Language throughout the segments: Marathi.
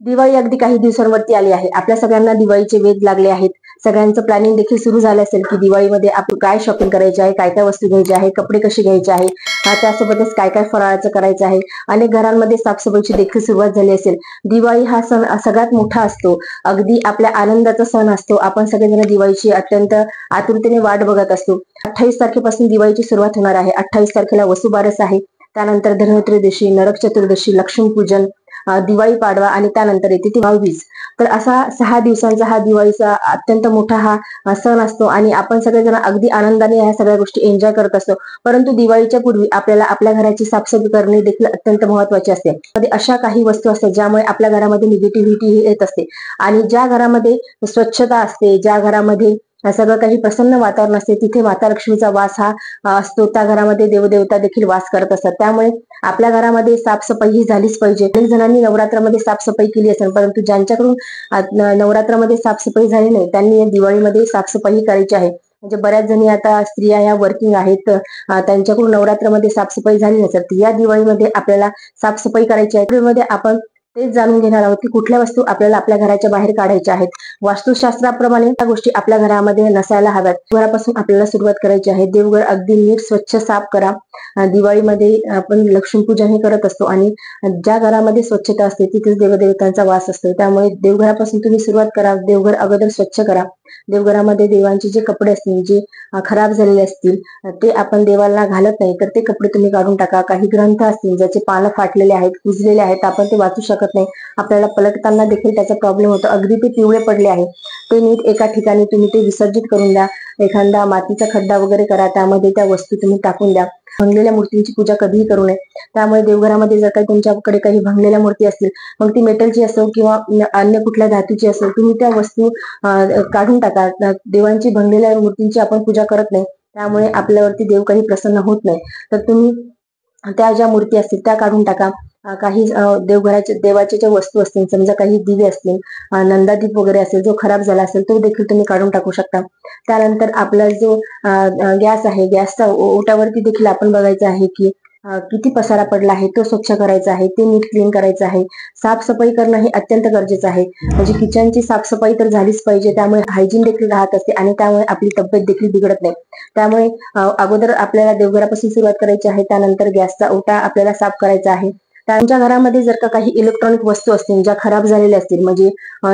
दिवाळी अगदी काही दिवसांवरती आली आहे. आपल्या सगळ्यांना दिवाळीचे वेध लागले आहेत. सगळ्यांचं प्लॅनिंग देखील सुरू झालं असेल की दिवाळीमध्ये आपण काय शॉपिंग करायची आहे, काय काय वस्तू घ्यायची आहे, कपडे कसे घ्यायचे आहे, त्यासोबतच काय काय फराळाचं करायचं आहे. अनेक घरांमध्ये साफसफाईची देखील सुरुवात झाली असेल. दिवाळी हा सण सगळ्यात मोठा असतो. अगदी आपल्या आनंदाचा सण असतो. आपण सगळेजण दिवाळीची अत्यंत आतुरतेने वाट बघत असतो. 28 तारखेपासून दिवाळीची सुरुवात होणार आहे. 28 तारखेला वसुबारस आहे. त्यानंतर धनत्रयोदशी, नरक चतुर्दशी, लक्ष्मीपूजन, दिवाळी पाडवा आणि त्यानंतर येते ती भाऊबीज. तर असा 6 दिवसांचा हा दिवाळीचा अत्यंत मोठा हा सण असतो आणि आपण सगळेजण अगदी आनंदाने या सगळ्या गोष्टी एन्जॉय करत असतो. परंतु दिवाळीच्या पूर्वी आपल्याला आपल्या घराची साफसफाई करणे देखील अत्यंत महत्वाचे असते. अशा काही वस्तू असतात ज्यामुळे आपल्या घरामध्ये निगेटिव्हिटी येत असते आणि ज्या घरामध्ये स्वच्छता असते, ज्या घरामध्ये सगळं काही प्रसन्न वातावरण असते, तिथे माता लक्ष्मीचा वास हा असतो. त्या घरामध्ये देवदेवता देखील वास करत असतात. त्यामुळे आपल्या घरामध्ये साफसफाई ही झालीच पाहिजे. अनेक जणांनी नवरात्रामध्ये साफसफाई केली असेल, परंतु ज्यांच्याकडून नवरात्रामध्ये साफसफाई झाली नाही त्यांनी दिवाळीमध्ये साफसफाई करायची आहे. म्हणजे बऱ्याच जणी आता स्त्रिया ह्या वर्किंग आहेत, त्यांच्याकडून नवरात्रामध्ये साफसफाई झाली नसेल, या दिवाळीमध्ये आपल्याला साफसफाई करायची आहे. दिवाळीमध्ये आपण तेच जाणून घेणार आहोत की कुठल्या वस्तू आपल्याला आपल्या घराच्या बाहेर काढायच्या आहेत. वास्तुशास्त्राप्रमाणे त्या गोष्टी आपल्या घरामध्ये नसायला हव्यात. घरापासून आपल्याला सुरुवात करायची आहे. देवघर अगदी नीट स्वच्छ साफ करा. दिवाळीमध्ये आपण लक्ष्मीपूजन हे करत असतो आणि ज्या घरामध्ये स्वच्छता असते तिथेच देवदेवतांचा वास असतो. त्यामुळे देवघरापासून तुम्ही सुरुवात करा. देवघर अगोदर स्वच्छ करा. देवघरामध्ये देवांचे जे कपडे असतील, जे खराब झालेले असतील, ते आपण देवाला घालत नाही तर ते कपडे तुम्ही काढून टाका. काही ग्रंथ असतील ज्याचे पानं फाटलेले आहेत, कुजलेले आहेत, आपण ते वाचू शकत नाही, आपल्याला पलटताना देखील त्याचा प्रॉब्लेम होतो, अगदी ते पिवळे पडले आहे, ते नीट एका ठिकाणी तुम्ही ते विसर्जित करून द्या. एखादा मातीचा खड्डा वगैरे करा, त्यामध्ये त्या वस्तू तुम्ही टाकून द्या. भंगलेल्या मूर्तींची पूजा कधीही करू नये. त्यामुळे देवघरामध्ये जर काही तुमच्याकडे काही भंगलेल्या मूर्ती असतील, मग ती मेटलची असो किंवा अन्य कुठल्या धातूची असेल, तुम्ही त्या वस्तू काढून टाका. देवांची भंगलेल्या मूर्तींची आपण पूजा करत नाही, त्यामुळे आपल्यावरती देव काही प्रसन्न होत नाही. तर तुम्ही त्या ज्या मूर्ती असतील त्या काढून टाका. काही देवघराच्या देवाच्या ज्या वस्तू असतील, समजा काही दिवे असतील, नंदादीप वगैरे असेल, जो खराब झाला असेल तो देखील तुम्ही काढून टाकू शकता. त्यानंतर आपला जो गॅस आहे, गॅसचा ओटावरती देखील आपण बघायचं आहे की किती पसारा पडला आहे, तो स्वच्छ करायचा आहे, ते नीट क्लीन करायचं आहे. साफसफाई करणं हे अत्यंत गरजेचं आहे. म्हणजे किचनची साफसफाई तर झालीच पाहिजे. त्यामुळे हायजीन देखील राहत असते आणि त्यामुळे आपली तब्येत देखील बिघडत नाही. त्यामुळे अगोदर आपल्याला देवघरापासून सुरुवात करायची आहे. त्यानंतर गॅसचा ओटा आपल्याला साफ करायचा आहे. त्यांच्या घरामध्ये जर का काही इलेक्ट्रॉनिक वस्तू असतील ज्या खराब झालेल्या असतील, म्हणजे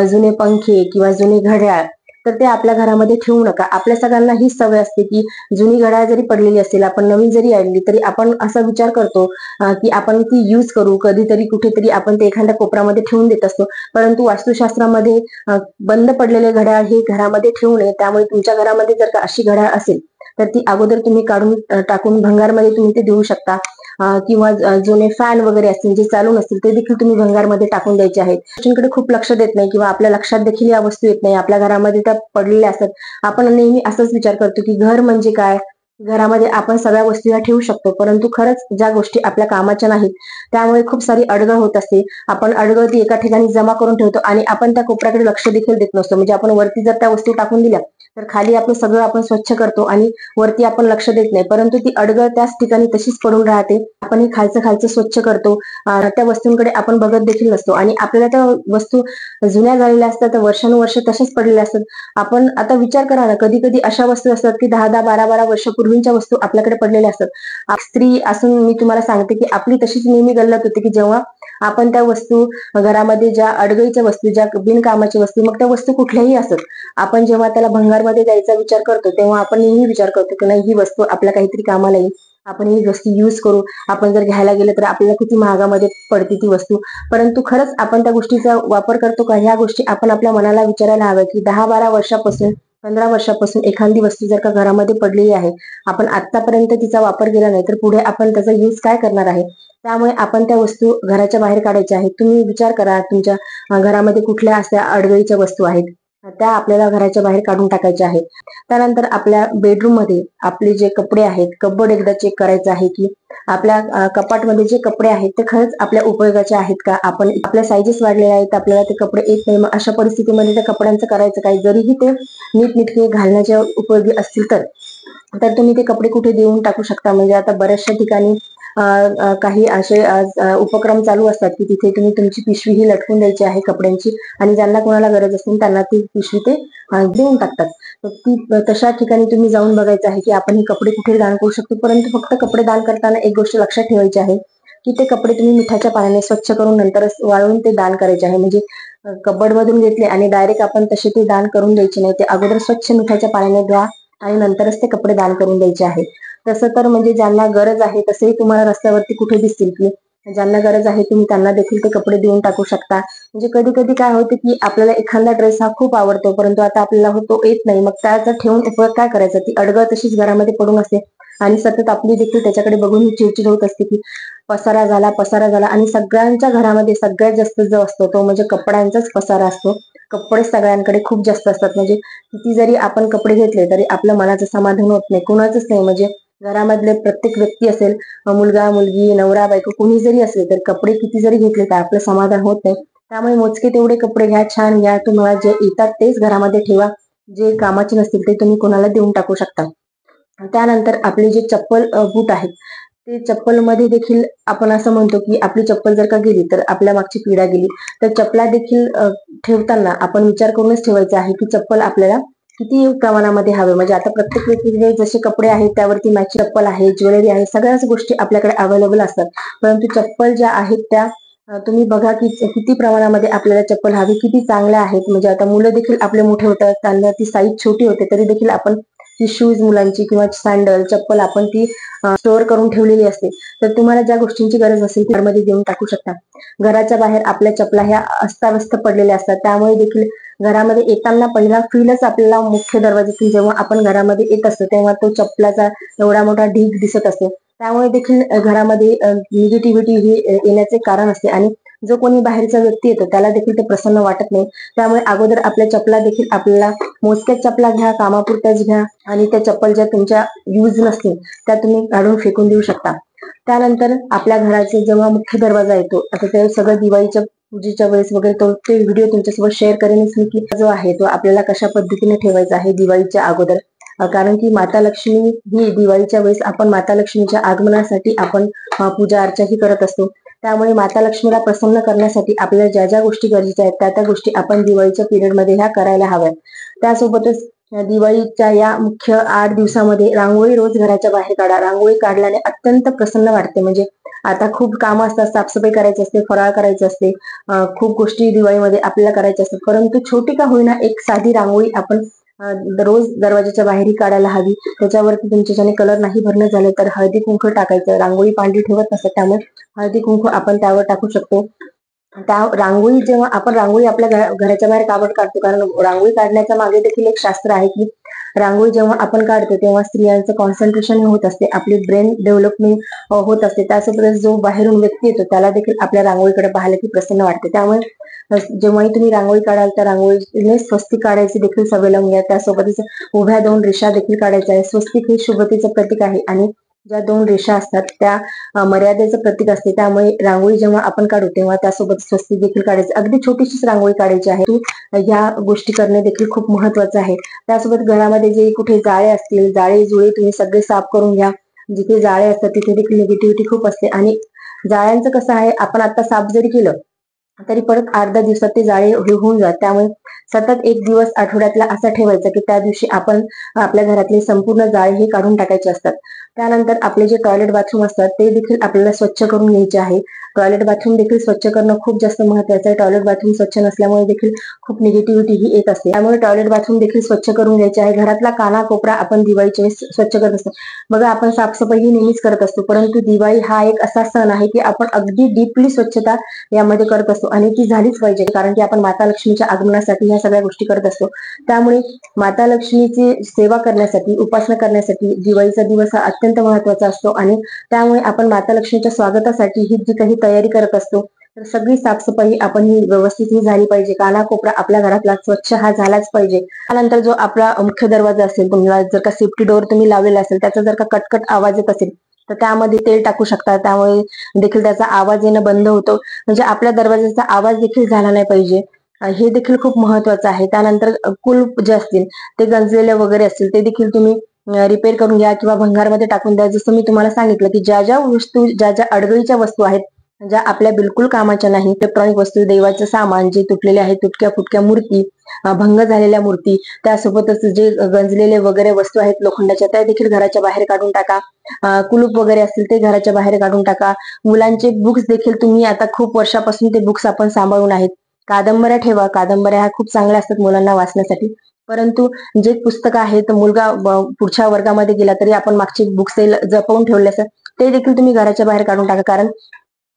जुने पंखे किंवा जुने घड्याळ, तर ते आपल्या घरामध्ये ठेवू नका. आपल्या सगळ्यांना हीच सवय असते की जुनी घड्याळ जरी पडलेली असेल, आपण नवीन जरी आणली तरी आपण असा विचार करतो की आपण ती यूज करू, कधीतरी कुठेतरी आपण ते एखाद्या कोपऱ्यामध्ये ठेवून देत असतो. परंतु वास्तुशास्त्रामध्ये बंद पडलेले घड्याळ हे घरामध्ये ठेवू नये. त्यामुळे तुमच्या घरामध्ये जर का अशी घड्याळ असेल तर ती अगोदर तुम्ही काढून टाकून भंगारमध्ये तुम्ही ते देऊ शकता. किंवा जुने फॅन वगैरे असतील जे चालू नसतील ते देखील तुम्ही भंगारमध्ये टाकून द्यायचे आहेत. गोष्टींकडे खूप लक्ष देत नाही किंवा आपल्या लक्षात देखील या वस्तू येत नाही, आपल्या घरामध्ये त्या पडलेल्या असतात. आपण नेहमी असंच विचार करतो की घर म्हणजे काय, घरामध्ये आपण सगळ्या वस्तू या ठेवू शकतो, परंतु खरंच ज्या गोष्टी आपल्या कामाच्या नाहीत त्यामुळे खूप सारी अडगळ होत असते. आपण अडगळ ती एका ठिकाणी जमा करून ठेवतो आणि आपण त्या कोपऱ्याकडे लक्ष देखील देत नसतो. म्हणजे आपण वरती जर त्या वस्तू टाकून दिल्या तर खाली आपलं सगळं आपण स्वच्छ करतो आणि वरती आपण लक्ष देत नाही, परंतु ती अडगळ त्याच ठिकाणी तशीच पडून राहते. आपण हे खालचं स्वच्छ करतो, त्या वस्तूंकडे आपण बघत देखील नसतो आणि आपल्याला त्या वस्तू जुन्या झालेल्या असतात, वर्षानुवर्ष तशाच पडलेल्या असतात. आपण आता विचार करा ना, कधी कधी अशा वस्तू असतात की 10-10, 12-12 वर्षापूर्वीच्या वस्तू आपल्याकडे पडलेल्या असतात. स्त्री असून मी तुम्हाला सांगते की आपली तशीच नेहमी गल्लत होते की जेव्हा आपण त्या वस्तू घरामध्ये, ज्या अडगळीच्या वस्तू, ज्या बिनकामाच्या वस्तू, मग त्या वस्तू कुठल्याही असत, आपण जेव्हा त्याला भंगारमध्ये द्यायचा विचार करतो तेव्हा आपण नेहमी विचार करतो की नाही, ही वस्तू आपल्या काहीतरी कामाला येईल, आपण ही वस्तू यूज करू, आपण जर घ्यायला गेलं तर आपल्याला किती महागामध्ये पडते ती वस्तू. परंतु खरंच आपण त्या गोष्टीचा वापर करतो का? ह्या गोष्टी आपण आपल्या मनाला विचारायला हव्या की 10-12 वर्षापासून, 15 वर्षापासून एखादी वस्तू जर का घरामध्ये पडलेली आहे, आपण आतापर्यंत तिचा वापर केला नाही तर पुढे आपण त्याचा यूज काय करणार आहे? त्यामुळे आपण त्या वस्तू घराच्या बाहेर काढायच्या आहेत. तुम्ही विचार करा, तुमच्या घरामध्ये कुठल्या अशा अडगळीच्या वस्तू आहेत त्या आपल्याला घराच्या बाहेर काढून टाकायच्या आहेत. त्यानंतर आपल्या बेडरूम मध्ये आपले जे कपडे आहेत, कबड एकदा चेक करायचं आहे की आपल्या कपाटमध्ये जे कपडे आहेत ते खरंच आपल्या उपयोगाचे आहेत का? आपण आपल्या साईजेस वाढलेल्या आहेत, आपल्याला ते कपडे येत नाही, मग अशा परिस्थितीमध्ये त्या कपड्यांचं करायचं काय? जरीही ते नीटनेटके घालण्याच्या उपयोगी असतील तर तुम्ही ते कपडे कुठे देऊन टाकू शकता. म्हणजे आता बऱ्याचशा ठिकाणी काही असे उपक्रम चालू असतात की तिथे तुम्ही तुमची पिशवी ही लटकून द्यायची आहे कपड्यांची, आणि ज्यांना कोणाला गरज असेल त्यांना ती पिशवी ते देऊन टाकतात. ती तशा ठिकाणी तुम्ही जाऊन बघायचं आहे की आपण हे कपडे कुठे दान करू शकतो. परंतु फक्त कपडे दान करताना एक गोष्ट लक्षात ठेवायची आहे की ते कपडे तुम्ही मिठाच्या पाण्याने स्वच्छ करून नंतर वाळवून ते दान करायचे आहे. म्हणजे कबड मधून घेतले आणि डायरेक्ट आपण तसे ते दान करून द्यायचे नाही. ते अगोदर स्वच्छ मिठाच्या पाण्याने धुवा आणि नंतरच ते कपडे दान करून द्यायचे आहे. तसं तर म्हणजे ज्यांना गरज आहे तसेही तुम्हाला रस्त्यावरती कुठे दिसतील की ज्यांना गरज आहे तुम्ही त्यांना देखील ते कपडे देऊन टाकू शकता. म्हणजे कधी कधी काय होते की आपल्याला एखादा ड्रेस हा खूप आवडतो परंतु आता आपल्याला तो येत नाही, मग त्याचा ठेवून उपयोग काय करायचा, ती अडगळ तशीच घरामध्ये पडून असते आणि सतत आपली देखील त्याच्याकडे बघून ही चिडचिड होत असते की पसारा झाला पसारा झाला. आणि सगळ्यांच्या घरामध्ये सगळ्यात जास्त जो असतो तो म्हणजे कपड्यांचाच पसारा असतो. कपडे सगळ्यांकडे खूप जास्त असतात. म्हणजे किती जरी आपण कपडे घेतले तरी आपल्या मनाचं समाधान होत नाही, कुणाचंच नाही. म्हणजे घरामधले प्रत्येक व्यक्ती असेल, मुलगा मुलगी नवरा बायको कोणी जरी असले तर कपडे किती जरी घेतले तर आपलं समाधान होत नाही. त्यामुळे मोजके तेवढे कपडे घ्या, छान घ्या, तुम्हाला जे येतात तेच घरामध्ये ठेवा, जे कामाचे नसतील ते तुम्ही कोणाला देऊन टाकू शकता. त्यानंतर आपले जे चप्पल बूट आहेत ते चप्पल मध्ये देखील आपण असं म्हणतो की आपली चप्पल जर का गेली तर आपल्या मागची पिढा गेली. तर चप्पला देखील ठेवताना आपण विचार करूनच ठेवायचा आहे की चप्पल आपल्याला किती प्रमाणामध्ये हवे. म्हणजे आता प्रत्येक व्यक्तीचे जसे कपडे आहेत त्यावरती मॅच चप्पल आहे, ज्वेलरी आहे, सगळ्याच गोष्टी आपल्याकडे अवेलेबल असतात. परंतु चप्पल ज्या आहेत त्या तुम्ही बघा की किती प्रमाणामध्ये आपल्याला चप्पल हवी, किती चांगल्या आहेत. म्हणजे आता मुलं देखील आपले मोठे होतात, त्यांना ती साईज छोटी होते तरी देखील आपण ती शूज मुलांची किंवा सँडल चप्पल आपण ती स्टोअर करून ठेवलेली असते. तर तुम्हाला ज्या गोष्टींची गरज असेल त्यामध्ये देऊन टाकू शकता. घराच्या बाहेर आपल्या चपला ह्या अस्ताव्यस्त पडलेल्या असतात, त्यामुळे देखील घरामध्ये येताना पहिला फीलच आपल्याला मुख्य दरवाजातून जेव्हा आपण घरामध्ये येत असतो तेव्हा तो चपलाचा एवढा मोठा ढीग दिसत असतो. त्यामुळे देखील घरामध्ये निगेटिव्हिटी ही येण्याचे कारण असते आणि जो कोणी बाहेरचा व्यक्ती येतो त्याला देखील ते प्रसन्न वाटत नाही. त्यामुळे अगोदर आपल्या चपला देखील आपल्याला मोजक्याच चपला घ्या, कामापुरत्याच घ्या, आणि त्या चप्पल ज्या तुमच्या यूज नसतील त्या तुम्ही काढून फेकून देऊ शकता. त्यानंतर आपल्या घराचे जेव्हा मुख्य दरवाजा येतो, आता ते सगळं दिवाळीच्या पूजेच्या वेळेस वगैरे ते व्हिडिओ तुमच्यासोबत शेअर करेनच मी की जो आहे तो आपल्याला कशा पद्धतीने ठेवायचा आहे दिवाळीच्या अगोदर. कारण की माता लक्ष्मी ही दिवाळीच्या वेळेस आपण माता लक्ष्मीच्या आगमनासाठी आपण पूजा अर्चा ही करत असतो. त्यामुळे माता लक्ष्मीला प्रसन्न करण्यासाठी आपल्याला ज्या ज्या गोष्टी गरजेच्या आहेत त्या गोष्टी आपण दिवाळीच्या पिरियडमध्ये ह्या करायला हव्यात. त्यासोबतच दिवाळीच्या या मुख्य 8 दिवसामध्ये रांगोळी रोज घराच्या बाहेर काढा. रांगोळी काढल्याने अत्यंत प्रसन्न वाटते. म्हणजे आता खूप कामं असतात, साफसफाई करायची असते, फराळ करायचे असते, खूप गोष्टी दिवाळीमध्ये आपल्याला करायच्या असतात, परंतु छोटी का होईना एक साधी रांगोळी आपण रोज दरवाजाच्या बाहेरही काढायला हवी. त्याच्यावरती तुमच्याच्याने कलर नाही भरणं झाले तर हळदी कुंकू टाकायचं. रांगोळी पांढरी ठेवत नसतं त्यामुळे हळदी कुंकू आपण त्यावर टाकू शकतो. त्या रांगोळी जेव्हा आपण रांगोळी आपल्या घराच्या बाहेर काबड काढतो, कारण रांगोळी काढण्याच्या मागे देखील एक शास्त्र आहे की रांगोळी जेव्हा आपण काढतो तेव्हा स्त्रियांचं कॉन्सन्ट्रेशन होत असते, आपली ब्रेन डेव्हलपमेंट होत असते. त्यासोबतच जो बाहेरून व्यक्ती येतो त्याला देखील आपल्या रांगोळीकडे पाहायला की प्रसन्न वाटते. त्यामुळे जेव्हाही तुम्ही रांगोळी काढाल त्या रांगोळीने स्वस्तिक काढायची देखील सवय लावून घ्या. त्यासोबतच उभ्या 2 रेषा देखील काढायच्या आहे. स्वस्तिक हे शुभतेचं प्रतीक आहे आणि ज्या 2 रेषा असतात त्या मर्यादेचं प्रतीक असते. त्यामुळे रांगोळी जेव्हा आपण काढू तेव्हा त्यासोबत स्वस्तिक देखील काढायचे. अगदी छोटीशीच रांगोळी काढायची आहे. ह्या गोष्टी करणे देखील खूप महत्वाचं आहे. त्यासोबत घरामध्ये जे कुठे जाळे असतील, जाळे जुळे तुम्ही सगळे साफ करून घ्या. जिथे जाळे असतात तिथे देखील निगेटिव्हिटी खूप असते आणि जाळ्यांचं कसं आहे, आपण आता साफ जरी केलं तरी परत 8-10 दिवसात ते जाळे होऊन जातात. त्यामुळे सतत एक दिवस आठवड्यातला असा ठेवायचा की त्या दिवशी आपण आपल्या घरातले संपूर्ण जाळे हे काढून टाकायचे असतात. त्यानंतर आपले जे टॉयलेट बाथरूम असतात ते देखील आपल्याला स्वच्छ करून घ्यायचे आहे. टॉयलेट बाथरूम देखील स्वच्छ करणं खूप जास्त महत्वाचं आहे. टॉयलेट बाथरूम स्वच्छ नसल्यामुळे देखील खूप निगेटिव्हिटी ही येत असते. त्यामुळे टॉयलेट बाथरूम देखील स्वच्छ करून घ्यायचे आहे. घरातला कानाकोपरा आपण दिवाळीच्या वेळेस स्वच्छ करत असतो. बघा आपण साफसफाई ही नेहमीच करत असतो, परंतु दिवाळी हा एक असा सण आहे की आपण अगदी डीपली स्वच्छता यामध्ये करत असतो आणि ती झालीच पाहिजे, कारण की आपण माता लक्ष्मीच्या आगमनासाठी ह्या सगळ्या गोष्टी करत असतो. त्यामुळे माता लक्ष्मीची सेवा करण्यासाठी, उपासना करण्यासाठी दिवाळीचा दिवस हा अत्यंत महत्वाचा असतो आणि त्यामुळे आपण माता लक्ष्मीच्या स्वागतासाठी ही जी काही तयारी करत असतो तर सगळी साफसफाई आपण ही व्यवस्थित ही झाली पाहिजे. कानाकोपरा आपल्या घरातला स्वच्छ हा झालाच पाहिजे. त्यानंतर जो आपला मुख्य दरवाजा असेल, तुम्हाला जर का सेफ्टी डोअर तुम्ही लावलेला असेल, त्याचा जर का कटकट आवाज येत असेल तर त्यामध्ये तेल टाकू शकता, त्यामुळे देखील त्याचा आवाज येणं बंद होतो. म्हणजे आपल्या दरवाजाचा आवाज देखील झाला नाही पाहिजे, हे देखील खूप महत्वाचं आहे. त्यानंतर कुलूप जे असतील ते गंजलेले वगैरे असतील ते देखील तुम्ही रिपेअर करून घ्या किंवा भंगारमध्ये टाकून द्या. जसं मी तुम्हाला सांगितलं की ज्या ज्या वस्तू, ज्या ज्या अडगळीच्या वस्तू आहेत, ज्या आपल्या बिलकुल कामाच्या नाही, इलेक्ट्रॉनिक वस्तू, देवाचं सामान जे तुटलेले आहे, तुटक्या फुटक्या मूर्ती, भंग झालेल्या मूर्ती, त्यासोबतच जे गंजलेले वगैरे वस्तू आहेत लोखंडाच्या, त्या देखील घराच्या बाहेर काढून टाका. कुलूप वगैरे असतील ते घराच्या बाहेर काढून टाका. मुलांचे बुक्स देखील तुम्ही आता खूप वर्षापासून ते बुक्स आपण सांभाळून आहेत. कादंबऱ्या ठेवा, कादंबऱ्या ह्या खूप चांगल्या असतात मुलांना वाचण्यासाठी. परंतु जे पुस्तकं आहेत, मुलगा पुढच्या वर्गामध्ये गेला तरी आपण मागचे बुक्स जपवून ठेवले असतात, ते देखील तुम्ही घराच्या बाहेर काढून टाका. कारण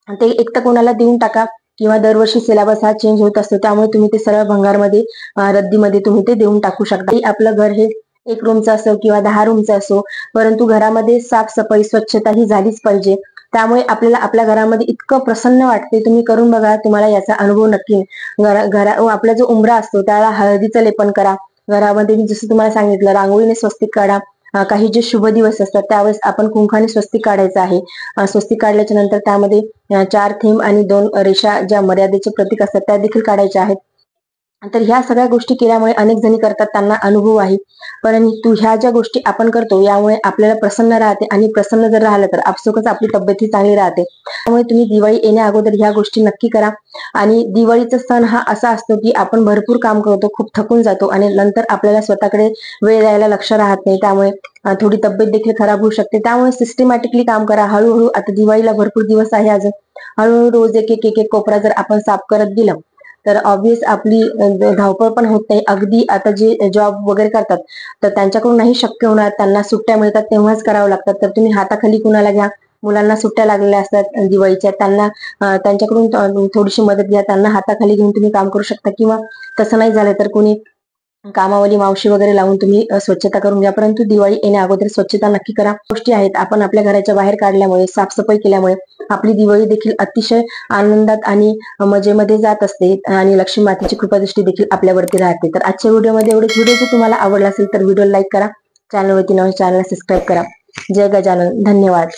ते एक तर कोणाला देऊन टाका किंवा दरवर्षी सिलेबस हा चेंज होत असतो, त्यामुळे तुम्ही ते सरळ भंगारमध्ये, रद्दीमध्ये तुम्ही ते देऊन टाकू शकता. आपलं घर हे 1 रूमचं असो किंवा 10 रूमचं असो, परंतु घरामध्ये साफसफाई, स्वच्छता ही झालीच पाहिजे. त्यामुळे आपल्याला आपल्या घरामध्ये इतकं प्रसन्न वाटते. तुम्ही करून बघा, तुम्हाला याचा अनुभव नक्की. आपला जो उंबरा असतो त्याला हळदीचं लेपन करा. घरामध्ये मी जसं तुम्हाला सांगितलं, रांगोळीने स्वस्तिक काढा. काही जे शुभ दिवस असतात त्यावेळेस आपण कुंकाने स्वस्तिक काढायचं आहे. स्वस्तिक काढल्याच्या नंतर त्यामध्ये 4 थेंब आणि 2 रेषा, ज्या मर्यादेचे प्रतीक असतात, त्या देखील काढायच्या आहेत. तर ह्या सगळ्या गोष्टी केल्यामुळे अनेक जणी करतात, त्यांना अनुभव आहे. परंतु ह्या ज्या गोष्टी आपण करतो यामुळे आपल्याला प्रसन्न राहते, आणि प्रसन्न जर राहिलं तर आपसुकच आपली तब्येत ही चांगली राहते. त्यामुळे तुम्ही दिवाळी येण्या अगोदर ह्या गोष्टी नक्की करा. आणि दिवाळीचा सण हा असा असतो की आपण भरपूर काम करतो, खूप थकून जातो, आणि नंतर आपल्याला स्वतःकडे वेळ द्यायला लक्ष राहत नाही. त्यामुळे थोडी तब्येत देखील खराब होऊ शकते. त्यामुळे सिस्टमॅटिकली काम करा. हळूहळू, आता दिवाळीला भरपूर दिवस आहे अजून, हळूहळू रोज एक एक कोपरा जर आपण साफ करत गेलो तर ऑब्विस आपली धावपळ पण होत नाही. अगदी आता जे जॉब वगैरे करतात तर त्यांच्याकडून नाही शक्य होणार, त्यांना सुट्ट्या मिळतात तेव्हाच करावं लागतात. तर तुम्ही हाताखाली कुणाला घ्या, मुलांना सुट्ट्या लागलेल्या असतात दिवाळीच्या, त्यांना त्यांच्याकडून थोडीशी मदत घ्या, त्यांना हाताखाली घेऊन तुम्ही काम करू शकता. किंवा तसं नाही झालं तर कोणी कामावाली मावशी वगैरे लावून तुम्ही स्वच्छता करून घ्या. परंतु दिवाळी येण्या अगोदर स्वच्छता नक्की करा. गोष्टी आहेत, आपण आपल्या घराच्या बाहेर काढल्यामुळे, साफसफाई केल्यामुळे आपली दिवाळी देखील अतिशय आनंदात आणि मजेमध्ये जात असते, आणि लक्ष्मी मातेची कृपादृष्टी देखील आपल्यावरती राहते. तर आजच्या व्हिडिओमध्ये एवढेच. व्हिडिओ जर तुम्हाला आवडला असेल तर व्हिडिओ लाईक करा, चॅनलवरती नवीन चॅनलला सबस्क्राईब करा. जय गजानन. धन्यवाद.